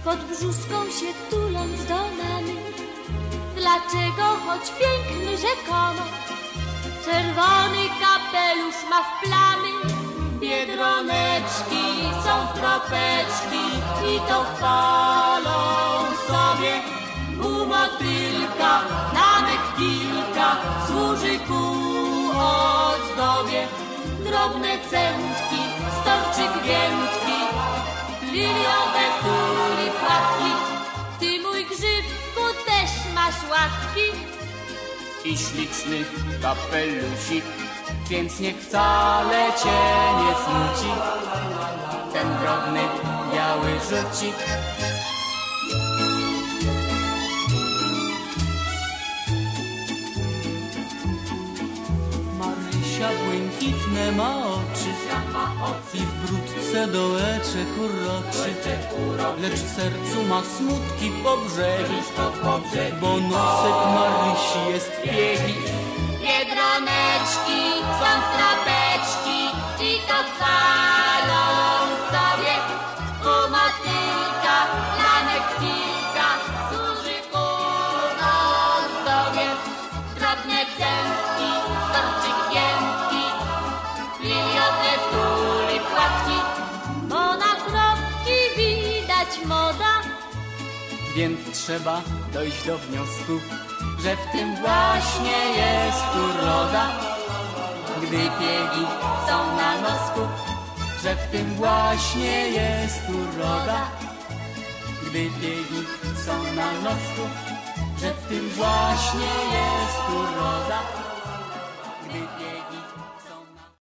pod brzuską się tuląc do mamy. Dlaczego, choć piękny rzekomo, czerwony kapelusz ma w plamy? Biedroneczki są w kropeczki i to chwalą sobie. U motylka namek kilka służy ku ozdobie. Drobne cętki, storczyk więtki, liliowe tuli płatki. Ty, mój grzybku, też masz łatki i śliczny kapelusik, więc niech wcale cię nie smuci ten drobny biały żucik. Marysia błękitne ma oczy i w brudce dołeczek uroczy, lecz w sercu ma smutki po brzegi, bo nosek Marysi jest piegi. Biedroneczki są w kropeczki i to chwalą sobie. U motylka lanek kilka służy ku ozdobie. Drobne cętki, storczyk giętki, liliowe tuli płatki. Bo na kropki widać moda, Więc trzeba dojść do wniosku, że w tym właśnie jest uroda, gdy piegi są na nosku. Że w tym właśnie jest uroda, gdy piegi są na nosku. Że w tym właśnie jest uroda.